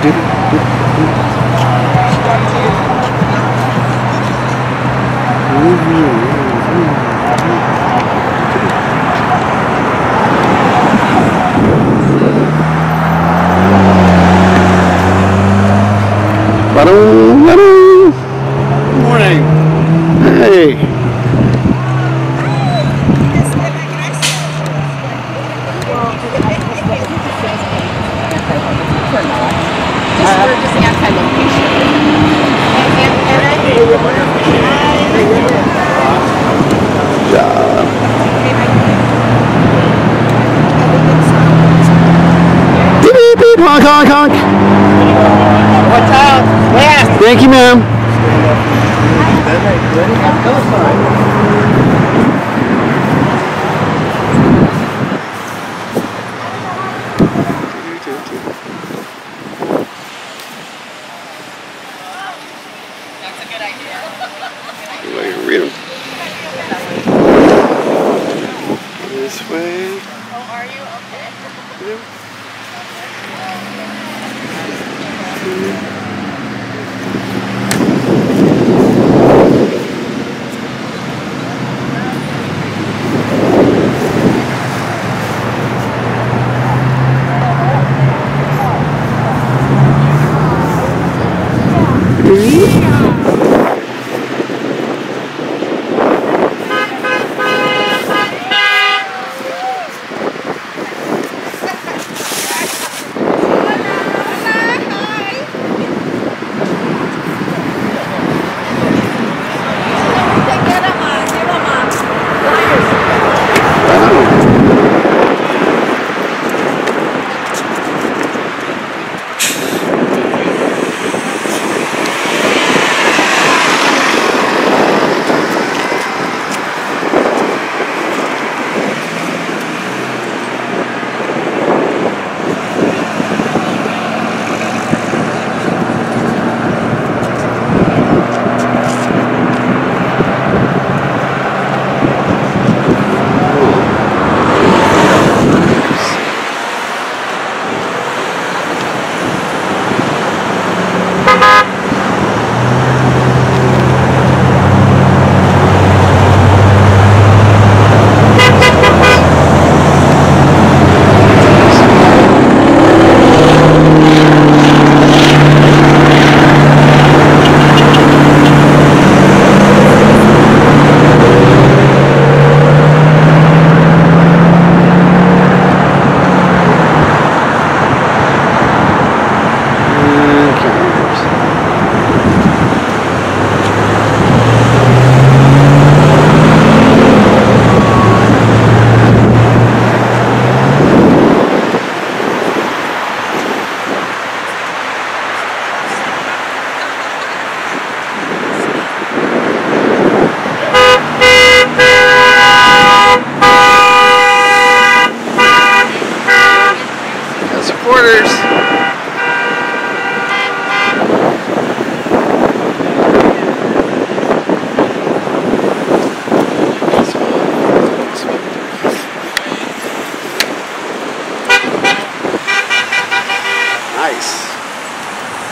Good morning. Hey. Just anti-location. Beep, beep, beep. Honk, honk, honk. What's up? Yes. Thank you, ma'am. That's a good idea. Everybody can read them. This way. Oh, are you? Okay. Yeah.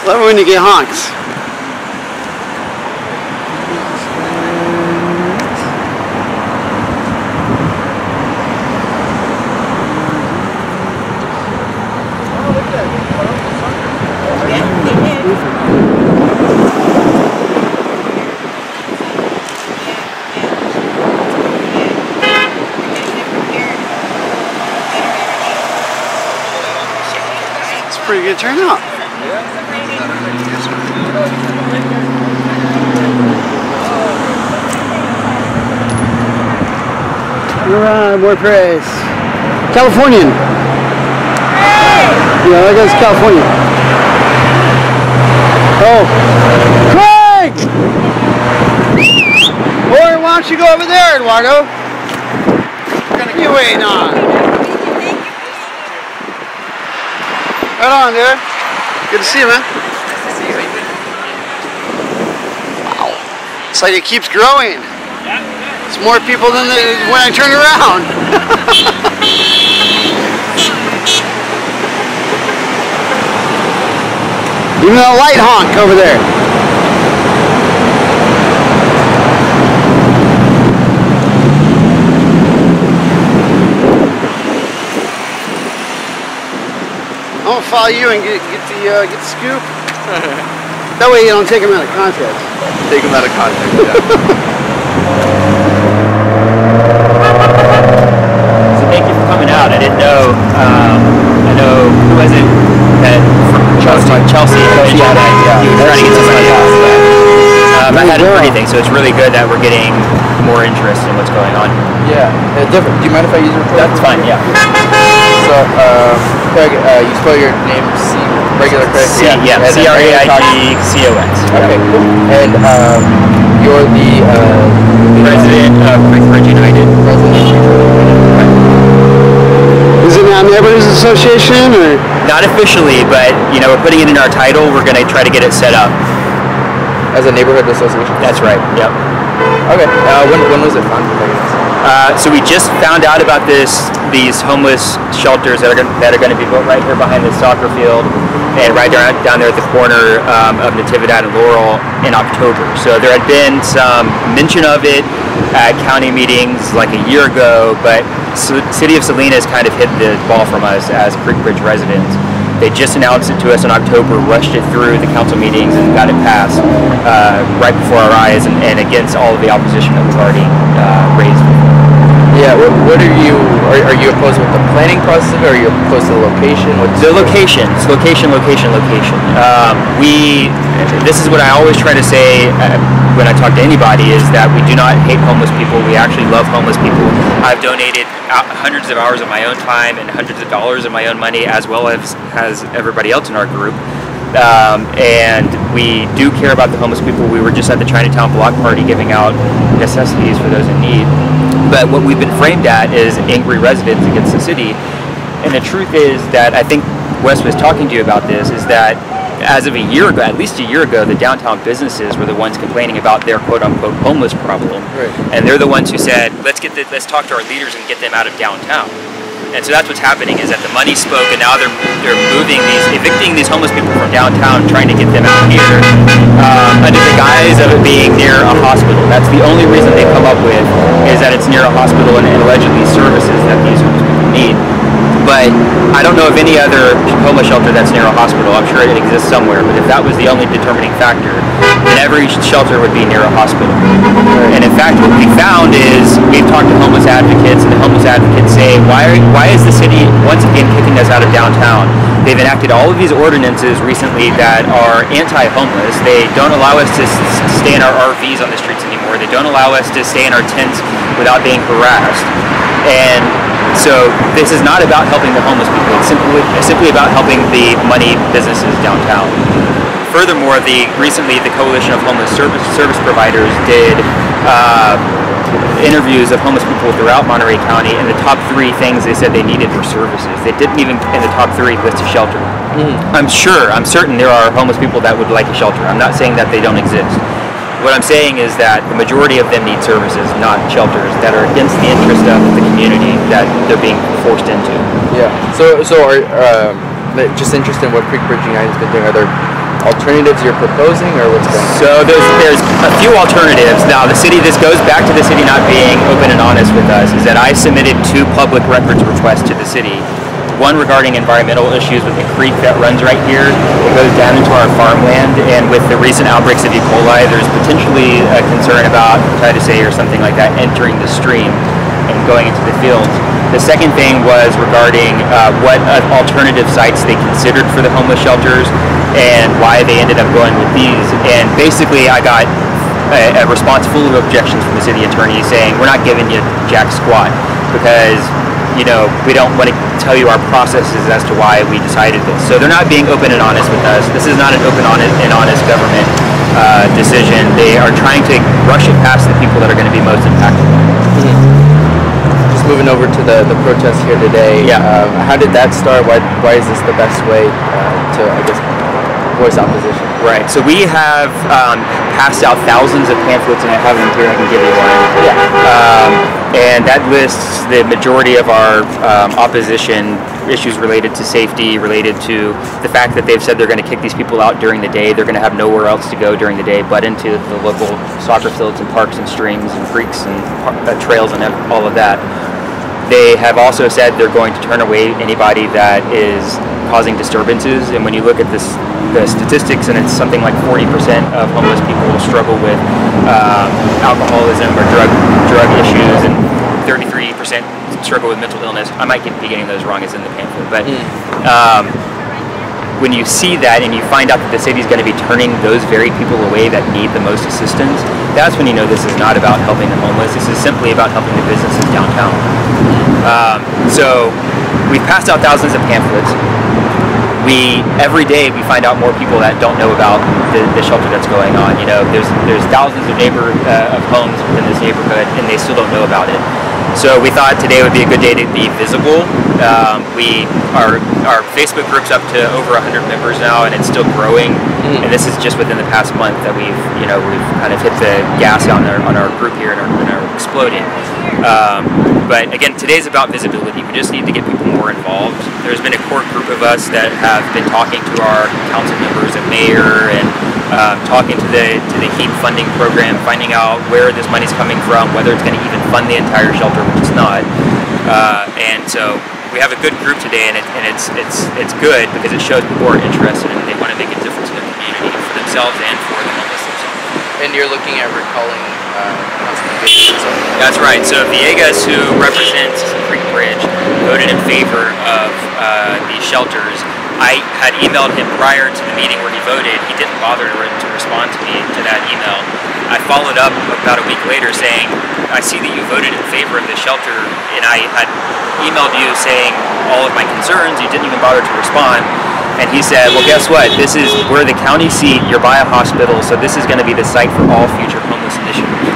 Love it when you get honks. It's a pretty good turnout. Alright, more praise. Californian. Yeah, that guy's Californian. Oh. Craig! Or why don't you go over there, Eduardo? You waiting on? Right on, dude. Good to see you, man. Wow. It's like it keeps growing. It's more people than when I turn around. Even a light honk over there. I'm gonna follow you and get the scoop. That way you don't take them out of context. Take them out of context, yeah. So thank you for coming out. I didn't know. I know who was it that from Chelsea. Yeah. He was trying to get somebody else. But I hadn't heard anything, so it's really good that we're getting more interest in what's going on. Yeah, different. Do you mind if I use your recorder? That's fine. Yeah. So, Craig, you spell your name regular Craig? Yeah. CRAIGCOX. Okay, cool. And you're the president of Creekbridge United. Is it now Neighborhoods Association or? Not officially, but you know we're putting it in our title. We're going to try to get it set up. As a neighborhood association? That's right. Yep. Okay. When was it founded? So we just found out about these homeless shelters that are going to be built right here behind the soccer field and right down there at the corner of Natividad and Laurel in October. So there had been some mention of it at county meetings like a year ago, but City of Salinas kind of hid the ball from us as Creekbridge residents. They just announced it to us in October, rushed it through the council meetings and got it passed right before our eyes and against all of the opposition that we've already raised. Yeah, what are you opposed with the planning process of it, or are you opposed to the location? The location. It's location. This is what I always try to say when I talk to anybody is that we do not hate homeless people. We actually love homeless people. I've donated hundreds of hours of my own time and hundreds of dollars of my own money, as well as everybody else in our group. And we do care about the homeless people. We were just at the Chinatown Block Party giving out necessities for those in need. But what we've been framed at is angry residents against the city. And the truth is that I think Wes was talking to you about this, is that as of a year ago, at least a year ago, the downtown businesses were the ones complaining about their quote-unquote homeless problem. Right. And they're the ones who said, let's talk to our leaders and get them out of downtown. And so that's what's happening, is that the money spoke, and now they're evicting these homeless people from downtown, trying to get them out here under the guise of it being near a hospital. That's the only reason they come up with, is that it's near a hospital and allegedly services that these homeless people need. But I don't know of any other homeless shelter that's near a hospital. I'm sure it exists somewhere, but if that was the only determining factor, then every shelter would be near a hospital. And in fact, what we found is we've talked to homeless advocates, and the homeless advocates say, why is the city once again kicking us out of downtown? They've enacted all of these ordinances recently that are anti-homeless. They don't allow us to stay in our RVs on the streets anymore. They don't allow us to stay in our tents without being harassed. And so this is not about helping the homeless people. It's simply about helping the money businesses downtown. Furthermore, recently the Coalition of Homeless Service Providers did interviews of homeless people throughout Monterey County, and the top 3 things they said they needed were services. They didn't even in the top 3 list a shelter. I'm certain there are homeless people that would like a shelter. I'm not saying that they don't exist. What I'm saying is that the majority of them need services, not shelters that are against the interest of the community that they're being forced into. Yeah. So are just interested in what Creekbridge United has been doing. Are there alternatives you're proposing, or what's going on? So there's a few alternatives. Now this goes back to the city not being open and honest with us, is that I submitted 2 public records requests to the city. One regarding environmental issues with the creek that runs right here. It goes down into our farmland, and with the recent outbreaks of E. coli, there's potentially a concern about hepatitis A or something like that entering the stream and going into the fields. The second thing was regarding what alternative sites they considered for the homeless shelters and why they ended up going with these. And basically I got a response full of objections from the city attorney saying, we're not giving you jack squat because we don't want to tell you our processes as to why we decided this. So they're not being open and honest with us. This is not an open and honest government decision. They are trying to rush it past the people that are going to be most impacted. Just moving over to the protest here today. Yeah. How did that start? Why is this the best way to, I guess, voice opposition? Right. So we have passed out thousands of pamphlets, and I have them here. I can give you one. Yeah. And that lists the majority of our opposition issues related to safety, related to the fact that they've said they're going to kick these people out during the day. They're going to have nowhere else to go during the day but into the local soccer fields and parks and streams and creeks and trails and all of that. They have also said they're going to turn away anybody that is causing disturbances. And when you look at the statistics, and it's something like 40% of homeless people struggle with alcoholism or drug issues, and 33% struggle with mental illness. I might be getting those wrong, it's in the pamphlet, but when you see that and you find out that the city is going to be turning those very people away that need the most assistance, that's when you know this is not about helping the homeless. This is simply about helping the businesses downtown. So we've passed out thousands of pamphlets. Every day we find out more people that don't know about the shelter that's going on. You know, there's thousands of homes within this neighborhood, and they still don't know about it. So we thought today would be a good day to be visible. Our Facebook group's up to over 100 members now, and it's still growing. And this is just within the past month that we've kind of hit the gas on our group here and are exploding. But again, today's about visibility. We just need to get people more involved. There's been a core group of us that have been talking to our council members and mayor and talking to the HEAP funding program, finding out where this money's coming from, whether it's going to even fund the entire shelter, which it's not. And so we have a good group today, and it's good because it shows people are interested and they want to make a difference in their community for themselves and for the homeless themselves. And you're looking at recalling Councilman Villegas. That's right. So Villegas, who represents Creekbridge, voted in favor of these shelters. I had emailed him prior to the meeting where he voted. He didn't bother to respond to me to that email. I followed up about a week later saying, I see that you voted in favor of this shelter, and I had emailed you saying all of my concerns. You didn't even bother to respond. And he said, well, guess what? We're the county seat. You're by a hospital, so this is going to be the site for all future homeless initiatives.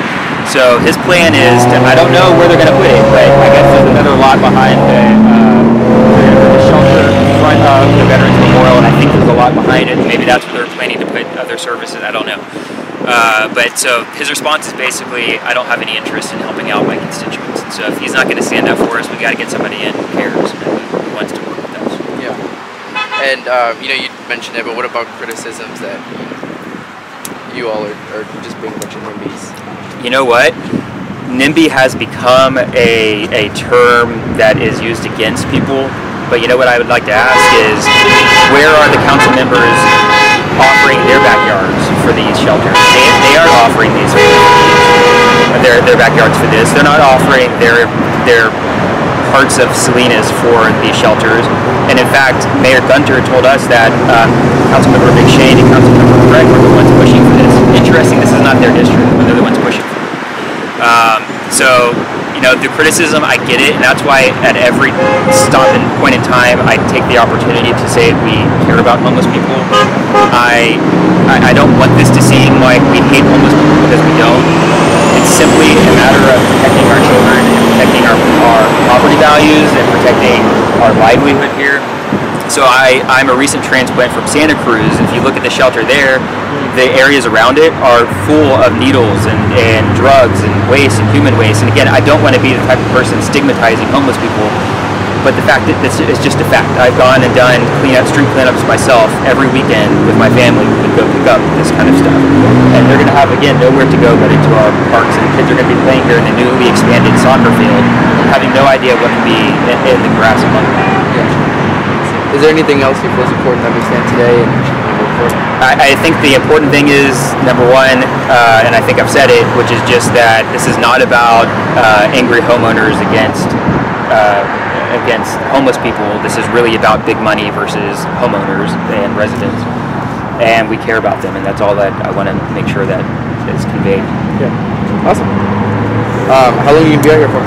So his plan is I don't know where they're going to put it, but I guess there's another lot behind the shelter in front of the Veterans Memorial, and I think there's a lot behind it. Maybe that's where they're planning to put other services. I don't know. But so his response is basically, I don't have any interest in helping out my constituents. And so if he's not going to stand up for us, we got to get somebody in who cares and who wants to work with us. Yeah. And you mentioned it, but what about criticisms that you all are just being a bunch of NIMBYs? You know what? NIMBY has become a term that is used against people. But you know what I would like to ask is, where are the council members offering their backyards for these shelters? They are offering these their backyards for this. They're not offering their parts of Salinas for these shelters. And in fact, Mayor Gunter told us that Councilmember McShane and Councilmember Greg were the ones pushing for this. Interesting, this is not their district, but they're the ones pushing for it. So, the criticism, I get it, and that's why at every stop and point in time, I take the opportunity to say we care about homeless people. I don't want this to seem like we hate homeless people, because we don't. It's simply a matter of protecting our children and protecting our property values and protecting our livelihood here. So I'm a recent transplant from Santa Cruz. If you look at the shelter there, the areas around it are full of needles and drugs and waste and human waste. And again, I don't want to be the type of person stigmatizing homeless people, but the fact that it's just a fact. I've gone and done street cleanups myself every weekend with my family. We would go pick up this kind of stuff. And they're going to have, again, nowhere to go but into our parks, and kids are going to be playing here in the newly expanded soccer field, having no idea what can be in the grass among them. Is there anything else you feel is important to understand today and move forward? I think the important thing is, number one, and I think I've said it, which is just that this is not about angry homeowners against homeless people. This is really about big money versus homeowners and residents. And we care about them, and that's all that I want to make sure that is conveyed. Yeah. Awesome. How long are you going to be out here for?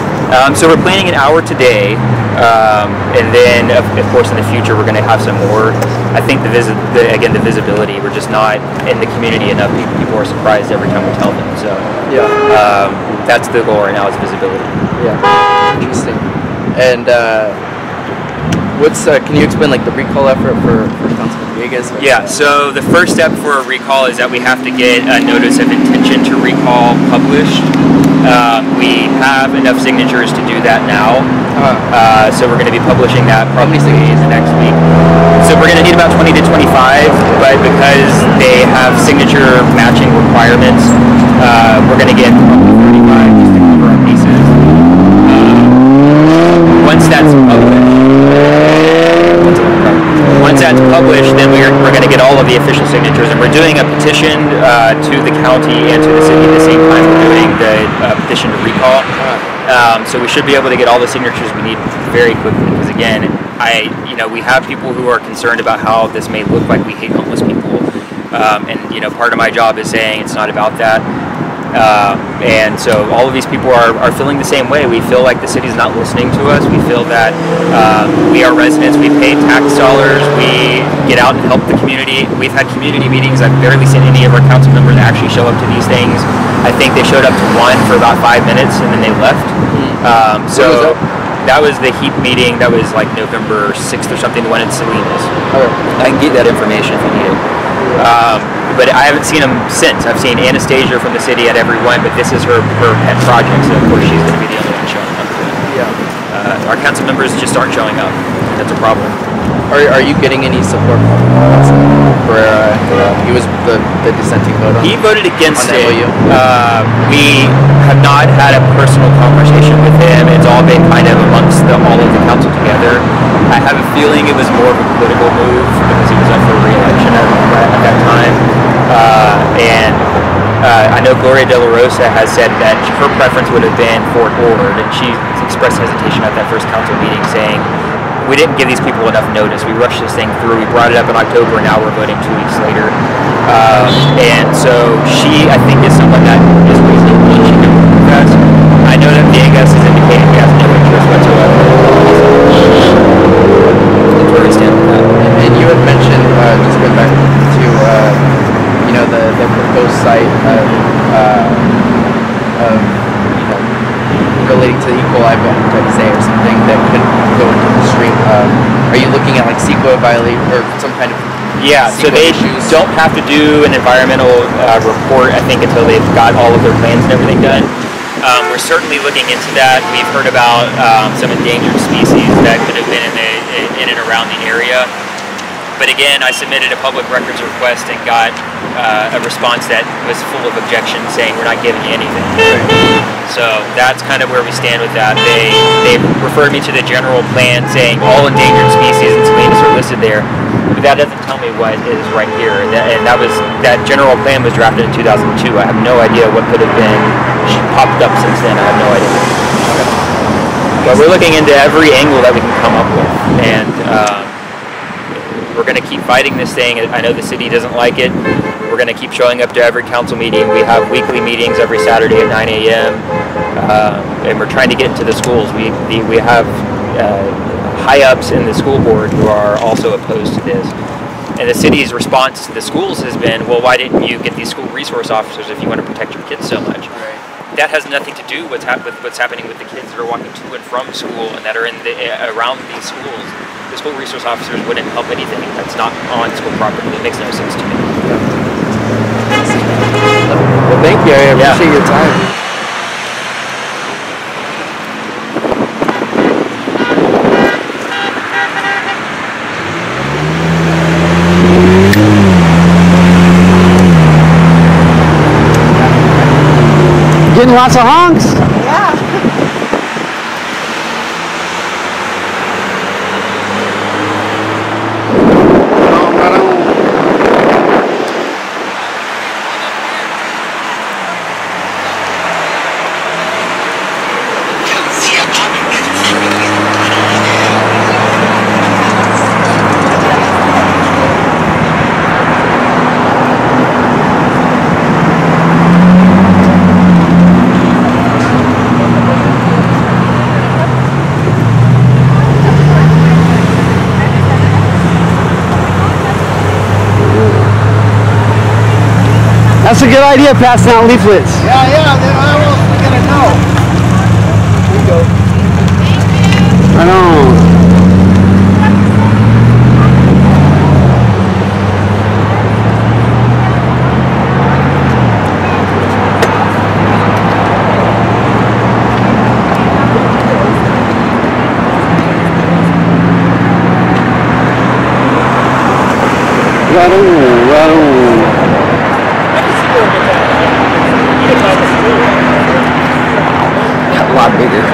So we're planning an hour today, and then of course in the future we're going to have some more. I think the visibility, we're just not in the community enough. People are surprised every time we tell them. So yeah, that's the goal right now, is visibility. Yeah, interesting. And can you explain the recall effort for Councilman Villegas? Yeah, so the first step for a recall is that we have to get a notice of intention to recall published. We have enough signatures to do that now, so we're going to be publishing that probably next week. So we're going to need about 20 to 25, but because they have signature matching requirements, we're going to get probably 35 just to cover our bases. Once that's published, then we're going to get all of the official signatures, and we're doing a petition to the county and to the city at the same time we're doing the petition to recall. So we should be able to get all the signatures we need very quickly, because again, we have people who are concerned about how this may look like we hate homeless people, and part of my job is saying it's not about that. And so all of these people are feeling the same way. We feel like the city's not listening to us. We feel that we are residents. We pay tax dollars. We get out and help the community. We've had community meetings. I've barely seen any of our council members actually show up to these things. I think they showed up to one for about 5 minutes and then they left. So that was the HEAP meeting. That was like November 6th or something, the one in Salinas. I can get that information if you need it. But I haven't seen them since. I've seen Anastasia from the city at every one, but this is her pet project, so of course she's going to be the only one showing up. Yeah. Our council members just aren't showing up. That's a problem. Are you getting any support from for he was the dissenting vote on? He voted against it. We have not had a personal conversation with him. It's all been kind of amongst all of the council together. I have a feeling it was more of a political move because he was up for re-election at that time. I know Gloria De La Rosa has said that her preference would have been Fort Ord, and she expressed hesitation at that first council meeting, saying, we didn't give these people enough notice. We rushed this thing through. We brought it up in October, and now we're voting 2 weeks later. And so she, I think, is someone that is reasonable and she can work with us. I know that Villegas has indicated he has no interest whatsoever. That's where we stand with that. And you had mentioned, just going back to, the proposed site of relating to the E. coli, I'd say, or something that could go into the stream. Are you looking at like CEQA violation or some kind of so they don't have to do an environmental report, I think, until they've got all of their plans and everything done. We're certainly looking into that. We've heard about some endangered species that could have been in and around the area. But again, I submitted a public records request and got a response that was full of objections, saying we're not giving you anything. So that's kind of where we stand with that. They referred me to the general plan, saying all endangered species in Salinas are listed there, but that doesn't tell me what is right here. And that general plan was drafted in 2002. I have no idea what could have been popped up since then. I have no idea. But we're looking into every angle that we can come up with, and we're going to keep fighting this thing. I know the city doesn't like it. We're going to keep showing up to every council meeting. We have weekly meetings every Saturday at 9 a.m. And we're trying to get into the schools. We have high-ups in the school board who are also opposed to this. And the city's response to the schools has been, well, why didn't you get these school resource officers if you want to protect your kids so much? Right. That has nothing to do with what's happening with the kids that are walking to and from school and that are around these schools. The school resource officers wouldn't help anything that's not on school property. It makes no sense to me. Well, thank you. I appreciate your time. Getting lots of honks. Yeah. That's a good idea, passing out leaflets. Yeah, then I was gonna know. Here you go. Right on. A lot bigger.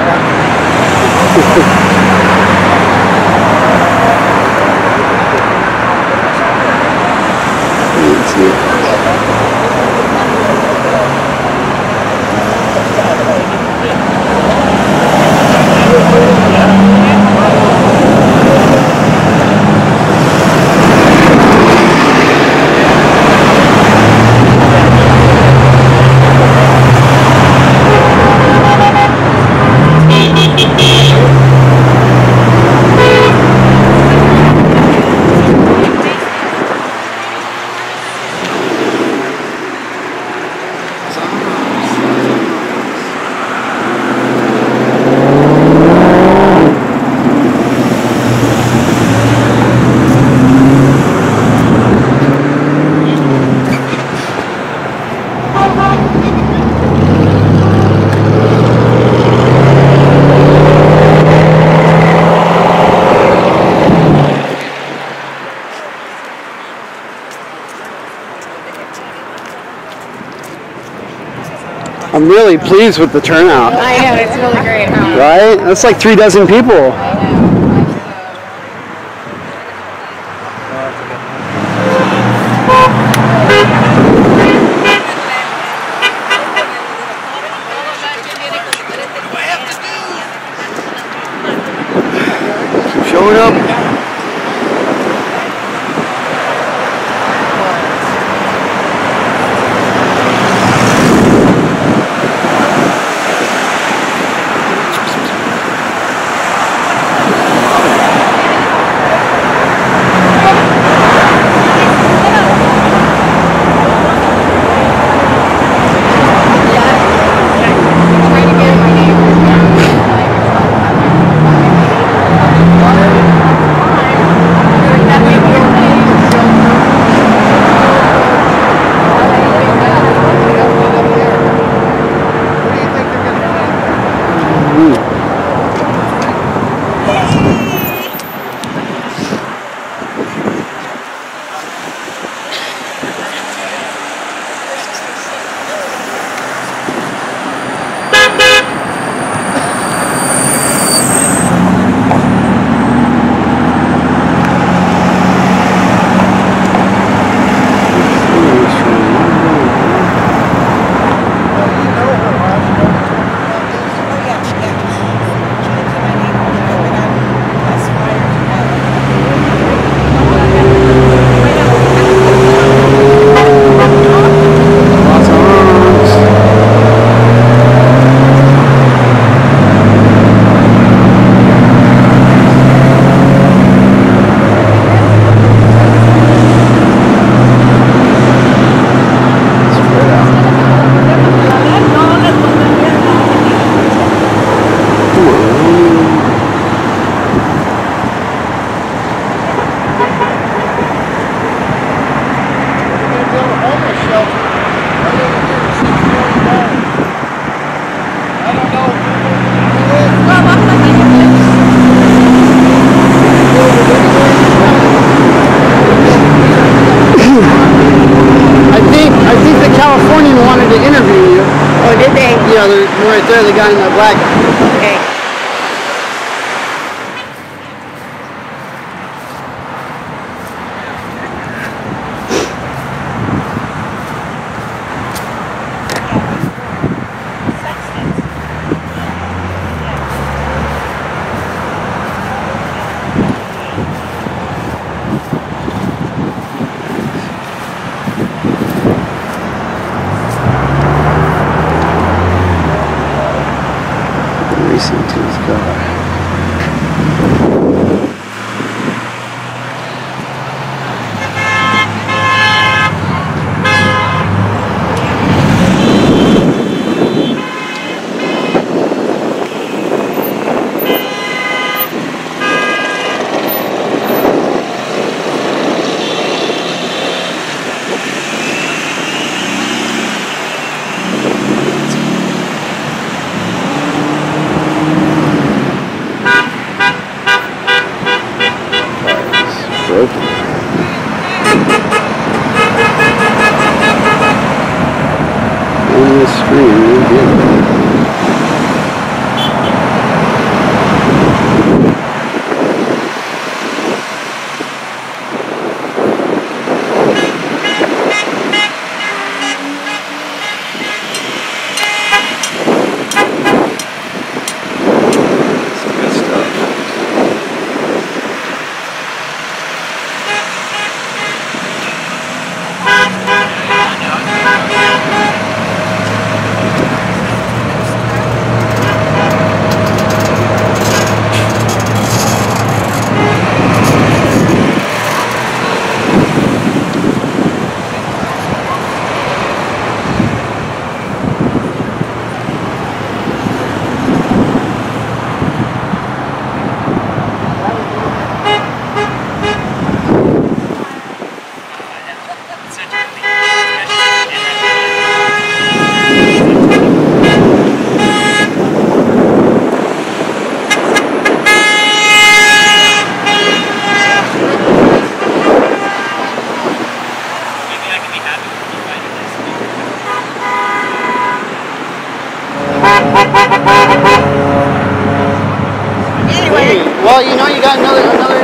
I'm really pleased with the turnout. I am. It's really great. Right? That's like 3 dozen people. Keep showing up. Right there, the guy in the black. Okay. Racing to his car. Well, you know, you got another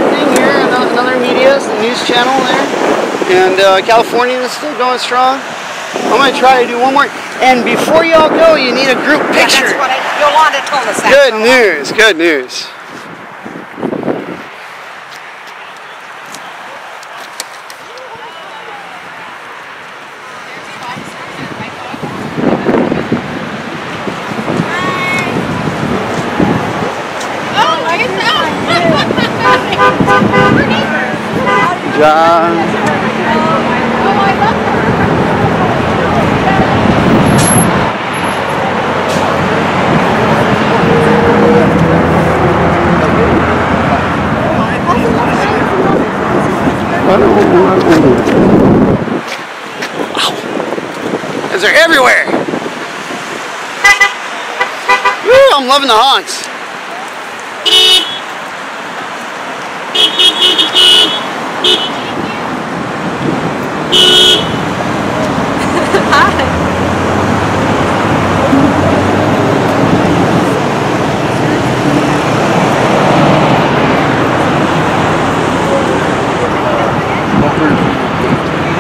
thing here, another media news channel there, and Californian is still going strong. I'm gonna try to do one more. And before y'all go, you need a group picture. Yeah, that's what Yolanda told us. Good news. Good news. John. Because they're everywhere. Woo, I'm loving the honks.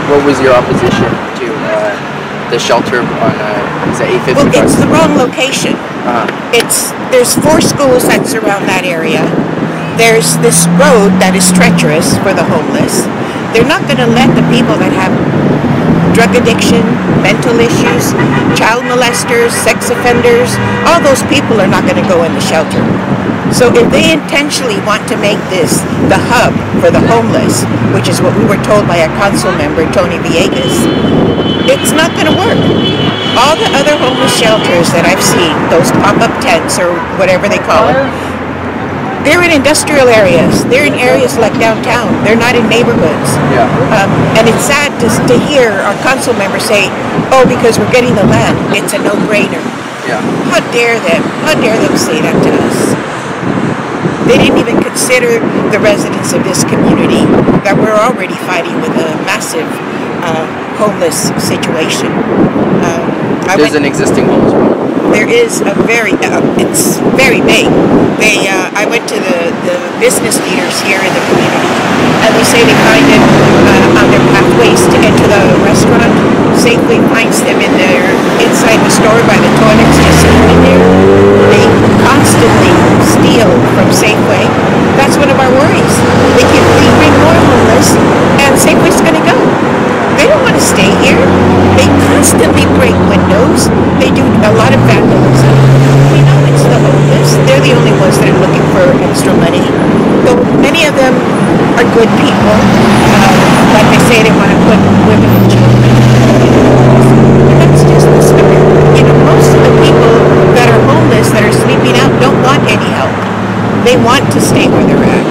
What was your opposition to the shelter on is that 850? Well, it's the wrong location. There's 4 schools that surround that area. There's this road that is treacherous for the homeless. They're not going to let the people that have drug addiction, mental issues, child molesters, sex offenders, all those people are not going to go in the shelter. So if they intentionally want to make this the hub for the homeless, which is what we were told by a council member, Tony Villegas, it's not going to work. All the other homeless shelters that I've seen, those pop-up tents or whatever they call them, they're in industrial areas. They're in areas like downtown. They're not in neighborhoods. Yeah. And it's sad to hear our council members say, oh, because we're getting the land, it's a no-brainer. Yeah. How dare them? How dare them say that to us? They didn't even consider the residents of this community that we're already fighting with a massive homeless situation. There's an existing homeless problem. There is a it's very big. I went to the business leaders here in the community, and they say they find it on their pathways to enter the restaurant. Safeway finds them inside the store by the toilets, just sleeping there. They constantly steal from Safeway. That's one of our worries. They bring more homeless, and Safeway's going to go. They don't want to stay here. They constantly break windows. They do a lot of vandalism. We know it's the homeless. They're the only ones that are looking for extra money. Though many of them are good people. Like they say, they want to put women and children. But that's just the start. You know, most of the people that are homeless, that are sleeping out, don't want any help. They want to stay where they're at.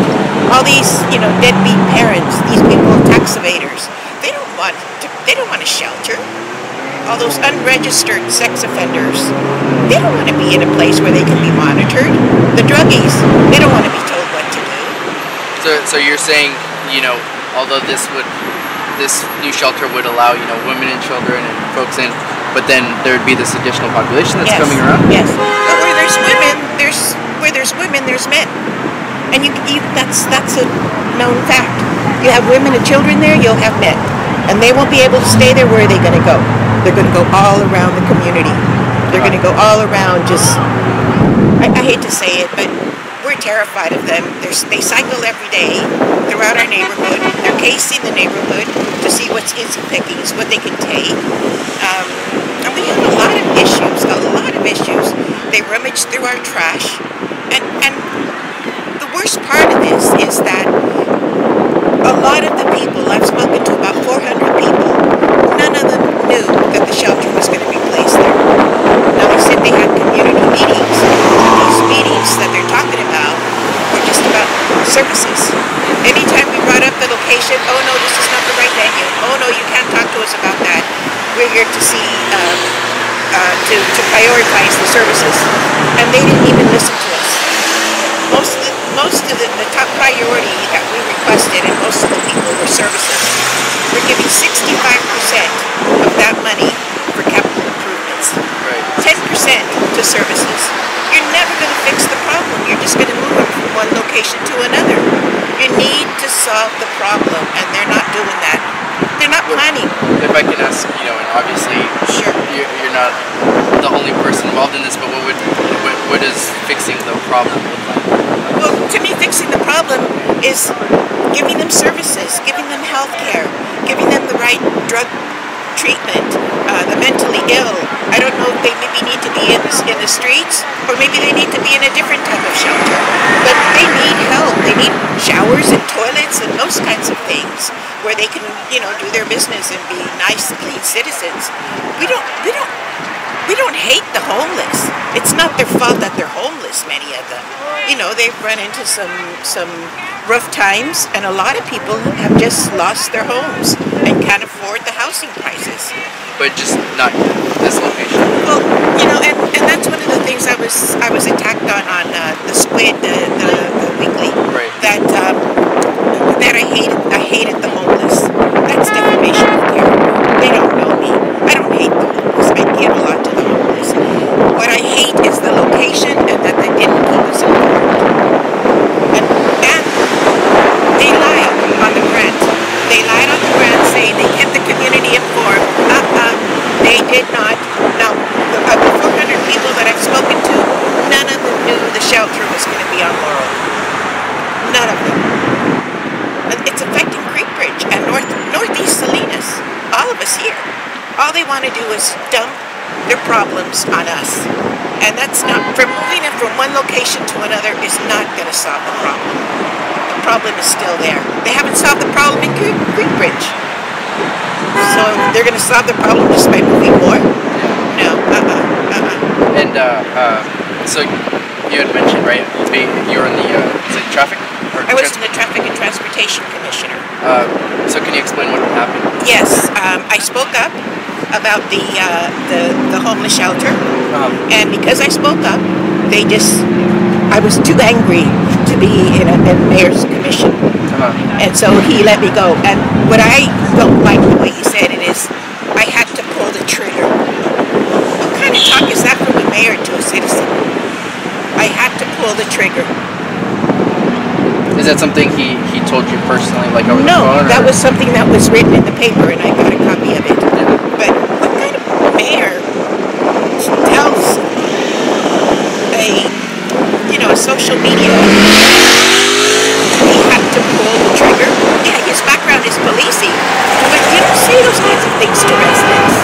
All these, deadbeat parents, these people, tax evaders, they don't want a shelter. All those unregistered sex offenders, they don't want to be in a place where they can be monitored. The druggies, they don't want to be told what to do. So you're saying, although this new shelter would allow, women and children and folks in but then there would be this additional population that's Yes. coming around. Yes. But where there's women, there's men, and that's a known fact. You have women and children there, you'll have men, and they won't be able to stay there. Where are they going to go? They're going to go all around the community. They're going to go all around. Just, I hate to say it, but we're terrified of them. They cycle every day throughout our neighborhood. They're casing the neighborhood to see what's easy pickings, what they can take. And we have a lot of issues, They rummage through our trash. And the worst part of this is that a lot of the people, I've spoken to about 400 people, none of them knew that the shelter was going to be placed there. Now they said they had community meetings. These meetings that they're talking about were just about services. Anytime we brought up the location, oh no, this is not the right venue. Oh no, you can't talk to us about that. We're here to see, to prioritize the services. And they didn't even listen to us. Most of the top priority that we requested, and most of the people, were services. We're giving 65% of that money for capital improvements. Right. 10% to services. You're never going to fix the problem. You're just going to move it from one location to another. You need to solve the problem, and they're not doing that. They're not planning. If I can ask, and obviously, Sure. you're not the only person involved in this, but what does fixing the problem look like? Well, to me, fixing the problem is giving them services, giving them health care, giving them the right drug treatment, the mentally ill. I don't know if they maybe need to be in the streets, or maybe they need to be in a different type of shelter. But they need help. They need showers and toilets and those kinds of things where they can, do their business and be nice, clean citizens. We don't hate the homeless. It's not their fault that they're homeless, many of them. They've run into some rough times, and a lot of people have just lost their homes and can't afford the housing prices. But just not this location. Well, and that's one of the things I was attacked on the Squid, the weekly. Right. That I hated the homeless. That's defamation of character. They don't know me. I don't hate the homeless. I give a lot to the homeless. What I hate is the location and that they didn't keep us informed. And they lied on the grant. They lied on the grant saying they kept the community informed. They did not. Now, of the 400 people that I've spoken to, none of them knew the shelter was going to be on Laurel. None of them. It's affecting Creekbridge and Northeast Salinas. All of us here. All they want to do is dump their problems on us. And that's not, from moving it from one location to another is not going to solve the problem. The problem is still there. They haven't solved the problem in Creekbridge. So they're going to solve the problem just by moving more? No. And so you had mentioned, right, you're in the is it traffic? I was the Traffic and Transportation Commissioner. So can you explain what happened? Yes, I spoke up about the homeless shelter, and because I spoke up, I was too angry to be in a mayor's commission, and so he let me go. And what I don't like the way he said it is, I had to pull the trigger. What kind of talk is that from a mayor to a citizen? I had to pull the trigger. Is that something he told you personally, like over the No, phone? that was something that was written in the paper, and I got a copy of it. Yeah. But what kind of mayor tells a social media he had to pull the trigger? Yeah, his background is policing, but you don't say those kinds of things to residents.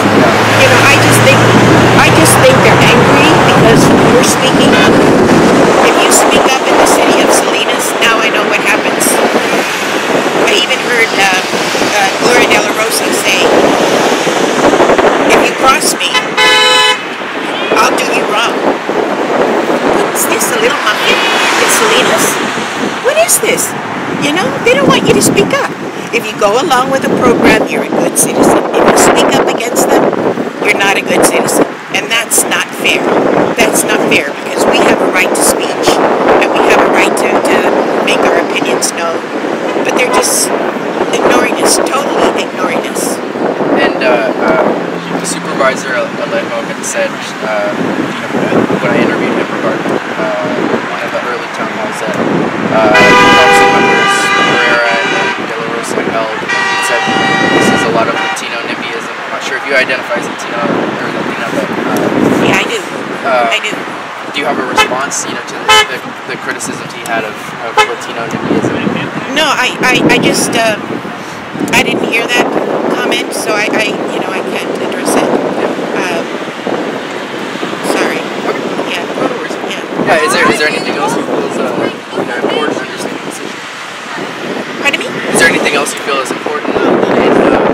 I just think they're angry because we're speaking up. If you speak up in the city of Salinas, now I know what happens. I even heard Gloria De La Rosa say, if you cross me, I'll do you wrong. What's this, a little muffin in Salinas? What is this? They don't want you to speak up. If you go along with a program, you're a good citizen. If you speak up against them, you're not a good citizen. And that's not fair. That's not fair because we have a right to speech and we have a right to make our opinions known. But they're just ignoring us, totally ignoring us. And the Supervisor Alejo had said, when I interviewed him regarding one of the early town halls that council members Herrera and De La Rosa held, he said this is a lot of Latino NIMBYism. I'm not sure if you identify as Latino or Latina, but yeah, I do. I do. Do you have a response, to the criticisms he had of Latino NIMBYism? No, I just I didn't hear that comment, so I can't address it. Sorry. Okay. Yeah. No worries. Yeah. Yeah. Is there anything else you feel is important in understanding this issue? Pardon me? Is there anything else you feel is important in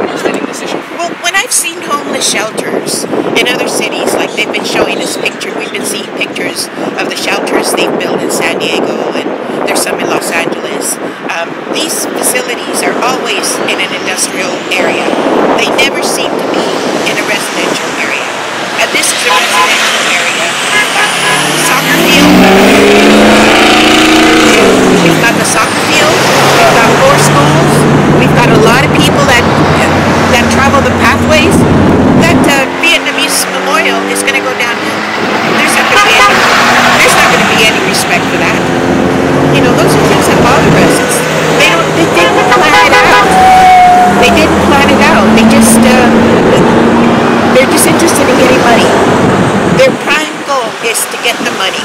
understanding this issue? Well, when I've seen homeless shelters in other cities, like they've been showing us we've been seeing pictures of the shelters they've built in San Diego, and there's some in Los Angeles. These facilities are always in an industrial area. They never seem to be in a residential area. And this is a residential area. Soccer field. We've got the soccer field. We've got 4 schools. We've got a lot of people that travel the pathways. That Vietnamese memorial is going to go downhill. There's not going to be any respect for that. Those are things that bother residents. They didn't plan it out. They didn't plan it out. They're just interested in getting money. Their prime goal is to get the money.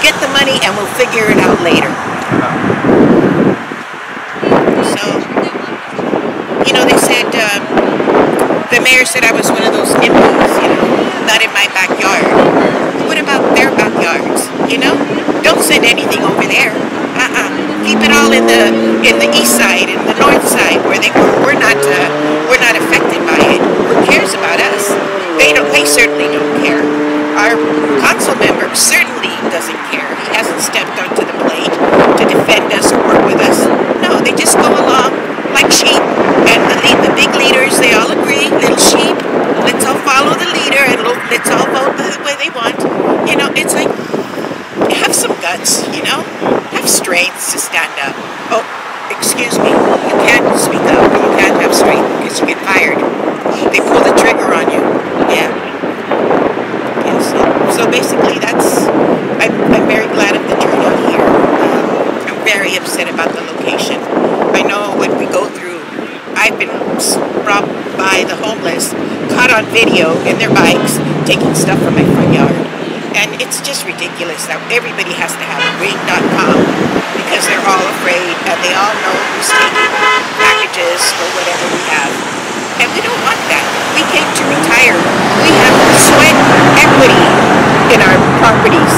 Get the money and we'll figure it out later. So, they said, the mayor said I was one of those NIMBYs, not in my backyard. What about their backyards? Don't send anything over there. Keep it all in the east side and the north side where we're not affected by it. Who cares about us? They certainly don't care. Our council member certainly doesn't care. He hasn't stepped up to the plate to defend us or work with us. No, they just go along like sheep, and the big leaders, they all agree, little sheep, let's all follow the leader and let's all vote the way they want. It's like, have some guts, have strength to stand up. Oh, excuse me, you can't speak up, you can't have strength because you get fired. They pull the trigger on you. Yeah. So basically I'm very glad of the turnout here. I'm very upset about the location. I know what we go through. I've been robbed by the homeless, caught on video in their bikes, taking stuff from my front yard. And it's just ridiculous that everybody has to have ring.com because they're all afraid and they all know who's taking packages or whatever we have. And we don't want that. We came to retire. We have sweat equity in our properties.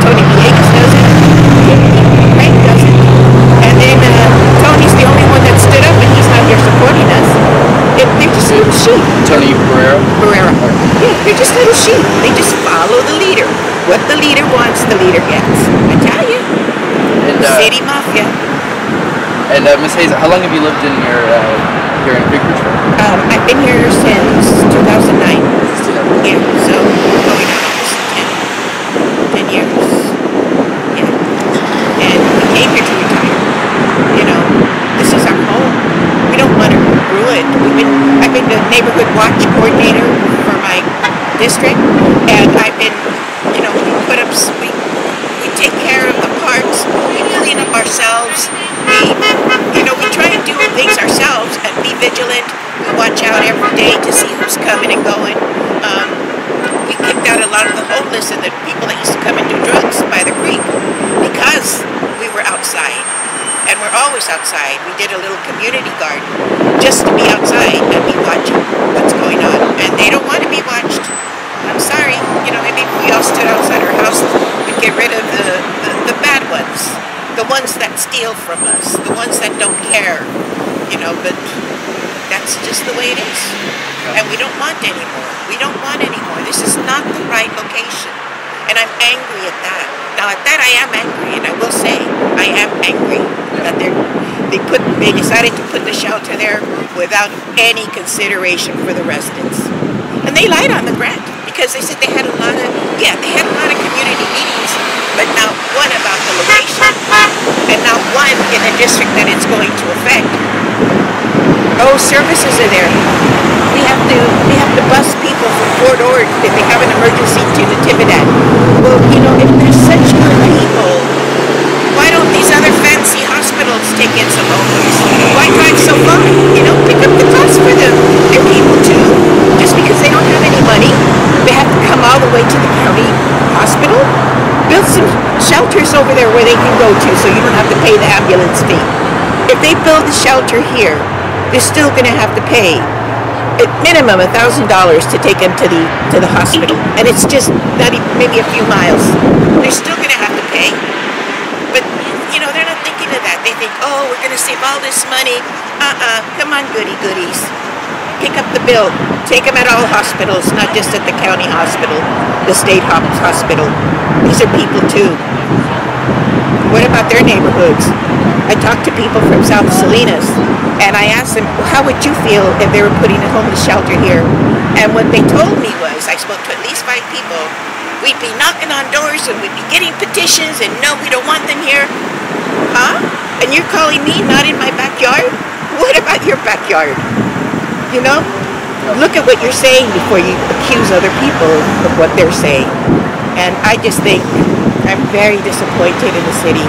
Tony Villegas does it. Frank does it. And then Tony's the only one that stood up and he's not here supporting us. They're just little sheep. Tony Barrera? Yeah, they're just little sheep. They just follow the leader. What the leader wants, the leader gets. I tell you. And, City Mafia. And Ms. Hayes, how long have you lived in here in Creekbridge? I've been here since 2009. Yeah, so going on almost 10 years. Yeah. And we came here to retire. This is our home. We don't want to ruin it. I've been the neighborhood watch coordinator for my district, and I've been, we take care of the parks, we clean up ourselves, we try and do things ourselves and be vigilant. We watch out every day to see who's coming and going. We kicked out a lot of the homeless and the people that used to come and do drugs by the creek because we were outside. And we're always outside. We did a little community garden just to be outside and be watching what's going on. And they don't want to be watched. I'm sorry. Maybe if we all stood outside our house, we'd get rid of the bad ones. The ones that steal from us. The ones that don't care. But that's just the way it is. And we don't want any more. We don't want any more. This is not the right location. And I'm angry at that. Now at that I am angry, and I will say I am angry that they decided to put the shelter there without any consideration for the residents. And they lied on the grant because they said they had a lot of community meetings, but not one about the location, and not one in the district that it's going to affect. Oh, services are there. We have to bus people from Fort Ord if they have an emergency to Natividad. Well, you know, if there's such good people, why don't these other fancy hospitals take in some homeless? Why drive so far? You know, pick up the cost for them. They're people too. Just because they don't have any money, they have to come all the way to the county hospital. Build some shelters over there where they can go to so you don't have to pay the ambulance fee. If they build a shelter here, they're still going to have to pay at minimum $1,000 to take them to the hospital. And it's just not even, maybe a few miles. They're still going to have to pay. But, you know, they're not thinking of that. They think, oh, we're going to save all this money. Come on, goodies. Pick up the bill. Take them at all hospitals, not just at the county hospital, the state hospital. These are people too. What about their neighborhoods? I talked to people from South Salinas, and I asked them, how would you feel if they were putting a homeless shelter here? And what they told me was, I spoke to at least 5 people, we'd be knocking on doors and we'd be getting petitions, and no, we don't want them here. Huh? And you're calling me not in my backyard? What about your backyard? You know? Look at what you're saying before you accuse other people of what they're saying. And I just think I'm very disappointed in the city.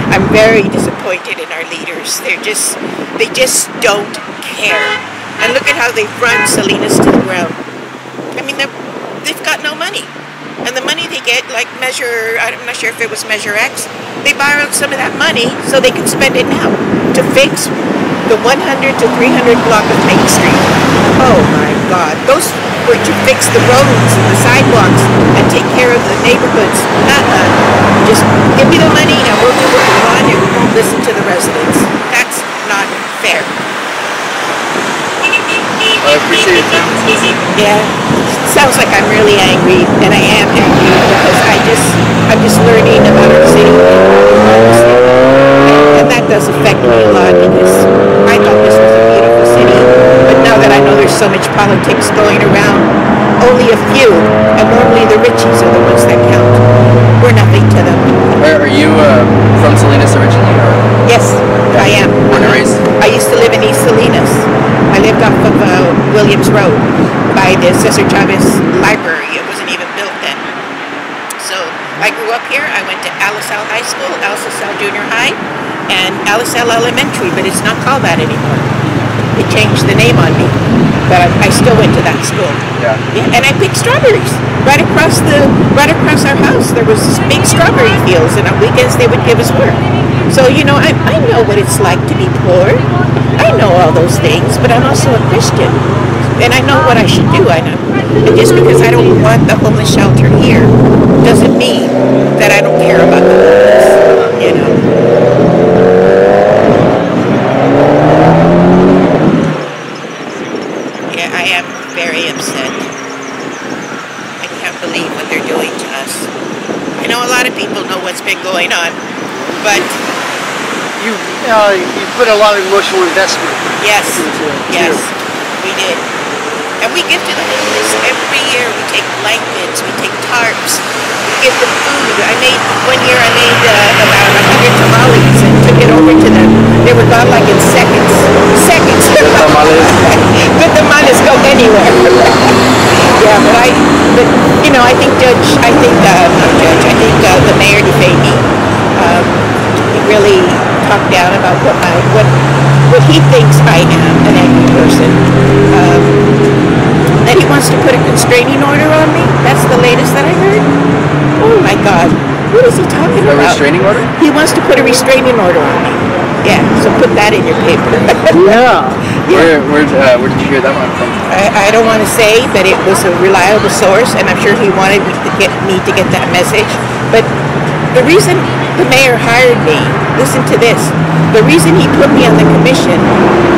I'm very disappointed in our leaders. They just don't care. And look at how they've run Salinas to the ground. I mean, they've got no money. And the money they get, like I'm not sure if it was Measure X, they borrowed some of that money so they can spend it now to fix the 100 to 300 block of Main Street. Oh my God. Those were to fix the roads and the sidewalks and take care of the neighborhoods. Just give me the money and we'll do what we want and we won't listen to the residents. That's not fair. I appreciate your time. Yeah, sounds like I'm really angry, and I am angry because I'm just learning about our city, and that does affect me a lot because I thought this was a beautiful city, but now that I know there's so much politics going around, only a few, and normally the richies are the ones that count. We're nothing to them. Are you from Salinas originally? Or? Yes, I am. Born and raised? I used to live in East Salinas. I lived off of Williams Road by the Cesar Chavez Library. It wasn't even built then. So I grew up here. I went to Alisal High School, Alisal Junior High, and Alisal Elementary, but it's not called that anymore. It changed the name on me, but I still went to that school. Yeah. And I picked strawberries right across our house. There was big strawberry fields, and on weekends they would give us work. So you know, I know what it's like to be poor. I know all those things, but I'm also a Christian, and I know what I should do. I know, and just because I don't want the homeless shelter here doesn't mean that I don't care about the homeless. You know. I am very upset. I can't believe what they're doing to us. I know a lot of people know what's been going on, but You put a lot of emotional investment. yes, into it, yes, too. we did. And we give to the homeless every year. We take blankets, we take tarps, we give them food. One year I made about 100 tamales and took it over to them. They were gone like in seconds. Seconds. Good tamales. Good tamales go anywhere. Yeah, but you know, I think the mayor defamed me. He really talked down about what he thinks I am, an angry person. That he wants to put a constraining order on me. That's the latest that I heard. Oh my God, what is he talking about? A restraining order? He wants to put a restraining order on me. Yeah, so put that in your paper. Yeah. Where did you hear that one from? I don't want to say, but it was a reliable source, and I'm sure he wanted me to get that message. But the reason the mayor hired me, listen to this, the reason he put me on the commission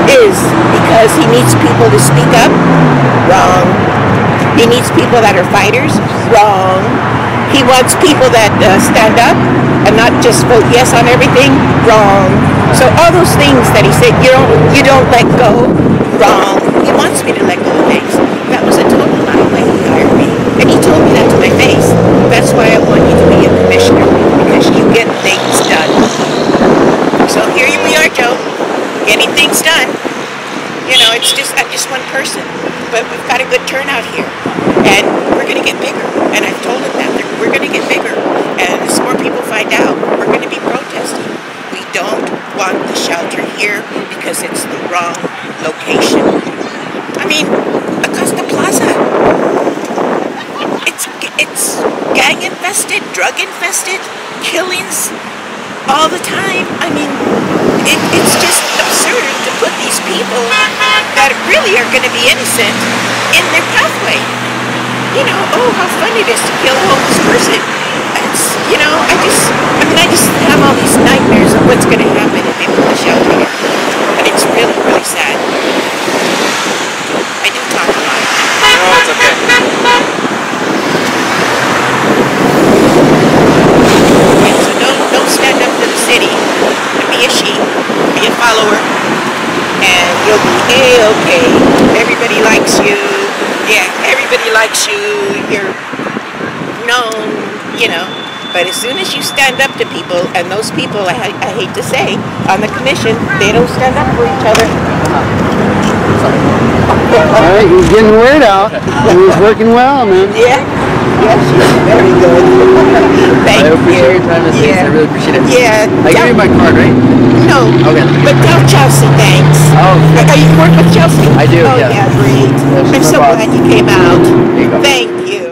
is because he needs people to speak up. Wrong. He needs people that are fighters. Wrong. He wants people that stand up and not just vote yes on everything. Wrong. So all those things that he said you don't let go. Wrong. He wants me to let go of things. That was a total lie when he hired me, and he told me that to my face. That's why I want you to be a commissioner, because you get things done. So here we are, Joe, getting things done. You know, I'm just one person, but we've got a good turnout here. get bigger. And as more people find out, we're going to be protesting. We don't want the shelter here because it's the wrong location. I mean, Acosta Plaza. It's gang infested, drug infested, killings all the time. I mean, it's just absurd to put these people that really are going to be innocent in their pathway. You know, oh, how fun it is to kill a homeless person. It's, you know, I just have all these nightmares of what's going to happen if they put the shelter here. But it's really, really sad. I do talk a lot. No, it's okay. Yeah, so don't stand up to the city and be a sheep, be a follower, and you'll be A-okay. Everybody likes you. Yeah, everybody likes you. You're known, you know. But as soon as you stand up to people, and those people, I hate to say, on the commission, they don't stand up for each other. All right, he's getting the word out. He's working well, man. Yeah. Yeah, she's very good. Thank I you. appreciate your time, Miss Hayes. I really appreciate it. Yeah. I gave you my card, right? No. Okay. But tell Chelsea thanks. Oh, You work with Chelsea? I do, Oh, yeah. yeah, great. I'm so glad you came out. There you go. Thank you.